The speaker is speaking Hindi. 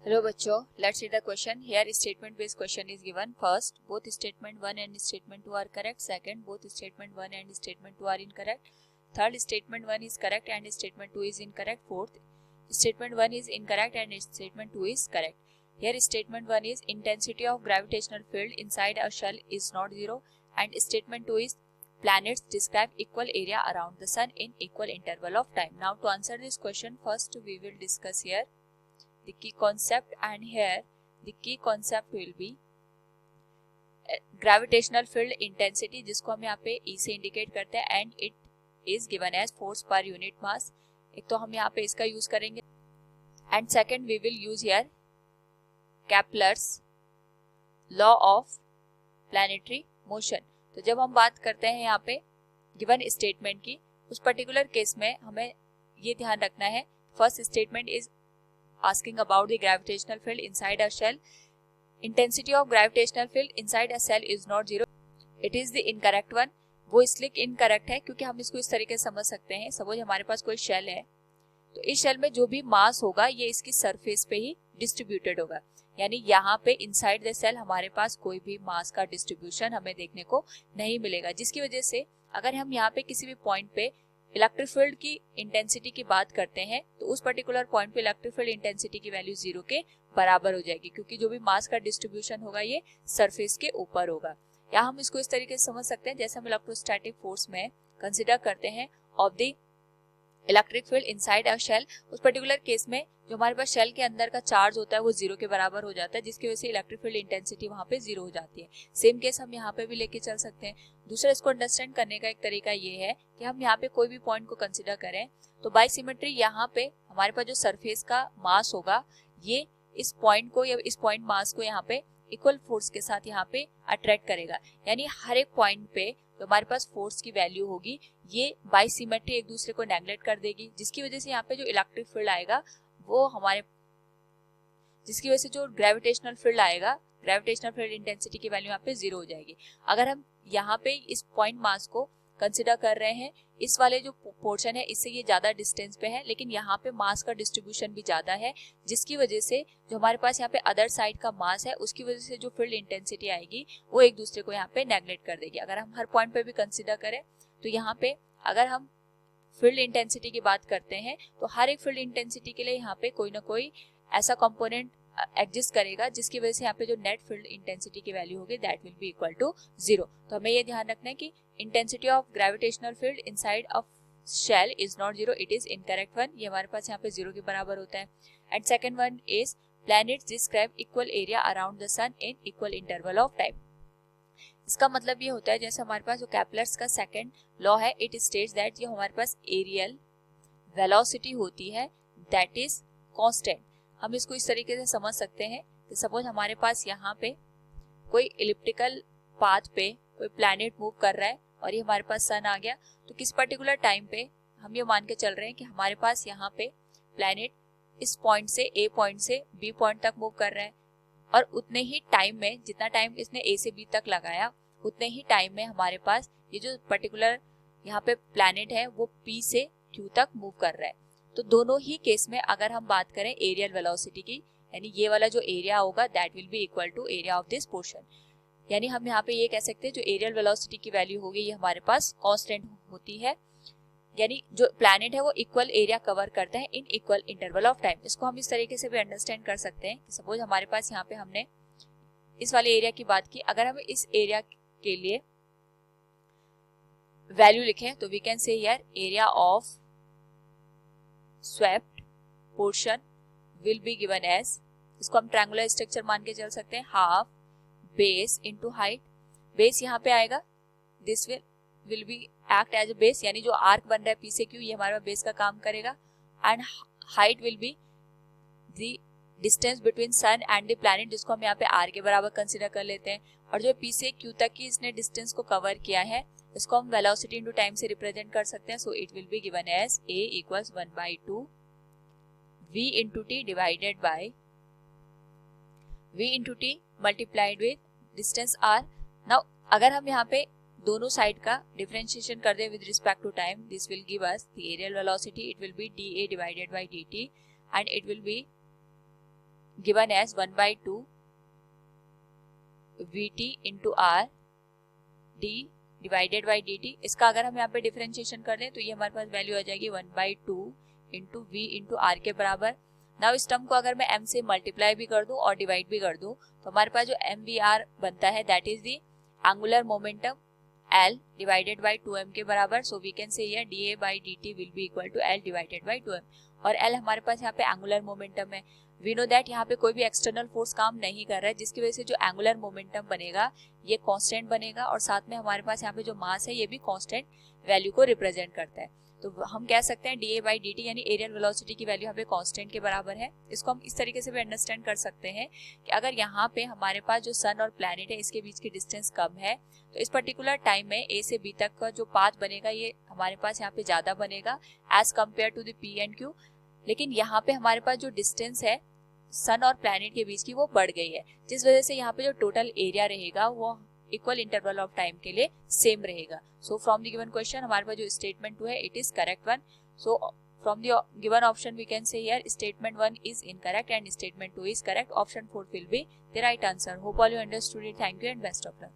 Hello बच्चों, let's read the question. Here statement based question is given. First, both statement 1 and statement 2 are correct. Second, both statement 1 and statement 2 are incorrect. Third, statement 1 is correct and statement 2 is incorrect. Fourth, statement 1 is incorrect and statement 2 is correct. Here statement 1 is intensity of gravitational field inside a shell is not zero, and statement 2 is planets describe equal area around the sun in equal interval of time. Now to answer this question, first we will discuss here the key concept, and here the key concept will be gravitational field intensity, जिसको हम यहाँ पे E से इंडिकेट करते हैं, and it is given as force per unit mass. एक तो हम यहाँ पे इसका यूज करेंगे, and second we will use here Kepler's law of planetary motion. तो जब हम बात करते हैं यहाँ पे गिवन स्टेटमेंट की, उस पर्टिकुलर केस में हमें ये ध्यान रखना है. First statement is asking about the gravitational field inside a shell. Intensity of gravitational field inside a cell is not zero. It is the incorrect one. वो इसलिए incorrect है क्योंकि हम इसको इस तरीके से समझ सकते हैं. सपोज हमारे पास कोई शेल है, तो इस शेल में जो भी मास होगा ये इसकी सरफेस पे ही डिस्ट्रीब्यूटेड होगा. यानी यहाँ पे इनसाइड द सेल हमारे पास कोई भी मास का डिस्ट्रीब्यूशन हमें देखने को नहीं मिलेगा, जिसकी वजह से अगर हम यहाँ पे किसी भी पॉइंट पे इलेक्ट्रिक फील्ड की इंटेंसिटी की बात करते हैं तो उस पर्टिकुलर पॉइंट पे इलेक्ट्रिक फील्ड इंटेंसिटी की वैल्यू जीरो के बराबर हो जाएगी, क्योंकि जो भी मास का डिस्ट्रीब्यूशन होगा ये सरफेस के ऊपर होगा. या हम इसको इस तरीके से समझ सकते हैं, जैसे हम इलेक्ट्रोस्टैटिक फोर्स में कंसिडर करते हैं of the electric field inside a shell. उस पर्टिकुलर केस में जो हमारे पास शेल के अंदर का चार्ज होता है वो जीरो के बराबर हो जाता है, जिसकी वजह से इलेक्ट्रिक फील्ड इंटेंसिटी वहां पे जीरो हो जाती है. सेम केस हम यहाँ पे भी लेके चल सकते हैं. दूसरा, इसको अंडरस्टैंड करने का एक तरीका ये है कि हम यहाँ पे कोई भी पॉइंट को कंसिडर करें तो बाय सिमेट्री यहाँ पे हमारे पास जो सरफेस का मास होगा ये इस पॉइंट को या इस पॉइंट मास को यहाँ पे इक्वल फोर्स के साथ यहाँ पे अट्रैक्ट करेगा. यानी हर एक पॉइंट पे जो हमारे पास फोर्स की वैल्यू होगी ये बाय सिमेट्री एक दूसरे को नेग्लेक्ट कर देगी, जिसकी वजह से यहाँ पे जो इलेक्ट्रिक फील्ड आएगा वो हमारे, जिसकी वजह से जो ग्रेविटेशनल फील्ड आएगा, ग्रेविटेशनल फील्ड इंटेंसिटी की वैल्यू यहाँ पे जीरो हो जाएगी. अगर हम यहाँ पे इस पॉइंट मास को कंसिडर कर रहे हैं, इस वाले जो पोर्शन है इससे ये ज्यादा डिस्टेंस पे है, लेकिन यहाँ पे मास का डिस्ट्रीब्यूशन भी ज्यादा है, जिसकी वजह से जो हमारे पास यहाँ पे अदर साइड का मास है उसकी वजह से जो फील्ड इंटेंसिटी आएगी वो एक दूसरे को यहाँ पे नेग्लेक्ट कर देगी. अगर हम हर पॉइंट पे भी कंसिडर करें तो यहाँ पे अगर हम फील्ड इंटेंसिटी की बात करते हैं तो हर एक फील्ड इंटेंसिटी के लिए यहाँ पे कोई ना कोई ऐसा कंपोनेंट एग्जिस्ट करेगा जिसकी वजह से यहाँ पे जो नेट फील्ड इंटेंसिटी की वैल्यू होगी that will be equal to zero. तो हमें ये ध्यान रखना है कि intensity of gravitational field inside of shell is not zero, it is incorrect one. ये हमारे पास यहाँ पे जीरो के बराबर होता है. And second one is planets describe equal area around the sun in equal interval of time. इसका मतलब ये होता है जैसे हमारे पास जो केपलर्स का सेकंड लॉ है, इट स्टेट्स दैट जो हमारे पास एरियल वेलोसिटी होती है दैट इज कांस्टेंट. हम इसको इस तरीके से समझ सकते हैं कि सपोज हमारे पास यहाँ पे कोई इलिप्टिकल पाथ पे कोई प्लैनेट मूव कर रहा है और ये हमारे पास सन आ गया, तो किस पर्टिकुलर टाइम पे हम ये मान के चल रहे हैं कि हमारे पास यहाँ पे प्लैनेट इस पॉइंट से ए पॉइंट से बी पॉइंट तक मूव कर रहा है, और उतने ही टाइम में जितना टाइम इसने ए से बी तक लगाया उतने ही टाइम में हमारे पास ये जो पर्टिकुलर यहाँ पे प्लैनेट है वो पी से क्यू तक मूव कर रहा है. तो दोनों ही केस में अगर हम बात करें एरियल वेलोसिटी की, यानी ये वाला जो एरिया होगा that will be equal to area of this portion. यानी हम यहाँ पे ये कह सकते हैं जो एरियल वेलोसिटी की वैल्यू होगी ये हमारे पास कांस्टेंट होती है, यानी जो प्लैनेट है वो इक्वल एरिया कवर करता है इन इक्वल इंटरवल ऑफ टाइम. इसको हम इस तरीके से भी अंडरस्टैंड कर सकते हैं कि सपोज हमारे पास यहाँ पे हमने इस वाले एरिया की बात की, अगर हम इस एरिया के लिए वैल्यू लिखें तो we can say here area of swept portion will be given as, इसको हम ट्रायंगुलर स्ट्रक्चर मान के चल सकते हैं, half base into height. Base यहाँ पे आएगा, this will be act as a base, यानी जो आर्क बन रहा है पी से क्यू ये हमारे बेस का काम करेगा. And height will be the distance between sun and the planet, जिसको हम यहाँ पे आर के बराबर कंसिडर कर लेते हैं. और जो पी से क्यू तक की इसने डिस्टेंस को कवर किया है इसको हम वेलोसिटी इनटू टाइम से रिप्रेजेंट कर सकते हैं. So it will be given as a equals 1/2 v into t divided by v into t multiplied with distance r. Now अगर हम यहाँ पे दोनों साइड का डिफरेंशिएशन कर दे with respect to time, this will give us the areal velocity, it will be dA divided by dt, and it will be given as 1/2 VT into R D divided by D T. इसका अगर हम यहाँ पे डिफरेंशिएशन कर दें तो ये हमारे पास वैल्यू आ जाएगी 1/2 इंटू वी इंटू आर के बराबर। नाउ इस टर्म को अगर मैं m से मल्टीप्लाई भी कर दूं और डिवाइड भी कर दूं तो हमारे पास जो mvr बनता है that is the angular momentum L divided by 2m के बराबर। So we can say here dA by dt will be equal to L divided by 2m। और L हमारे पास यहाँ पे एंगुलर मोमेंटम है। वी नो दैट यहाँ पे कोई भी एक्सटर्नल फोर्स काम नहीं कर रहा है, जिसकी वजह से जो एंगुलर मोमेंटम बनेगा ये कांस्टेंट बनेगा और साथ में हमारे पास यहाँ पे जो मास है ये भी कांस्टेंट वैल्यू को रिप्रेजेंट करता है। तो हम कह सकते हैं dA बाई dt यानी एरियल वेलोसिटी की वैल्यू यहाँ पे कांस्टेंट के बराबर है। इसको हम इस तरीके से भी अंडरस्टैंड कर सकते हैं कि अगर यहाँ पे हमारे पास जो सन और प्लैनेट है इसके बीच की डिस्टेंस कम है तो इस पर्टिकुलर टाइम में A से B तक का जो पाथ बनेगा ये हमारे पास यहाँ पे ज्यादा बनेगा as compare to the P and Q। लेकिन यहाँ पे हमारे पास जो डिस्टेंस है सन और प्लैनेट के बीच की वो बढ़ गई है, जिस वजह से यहाँ पे जो टोटल एरिया रहेगा वो इक्वल इंटरवल ऑफ टाइम के लिए सेम रहेगा। So from the given question हमारे पास जो स्टेटमेंट 2 है it is correct one. So from the given option we can say here statement 1 is incorrect and statement 2 is correct. Option 4 will be the right answer. Hope all you understood it. Thank you and best of luck.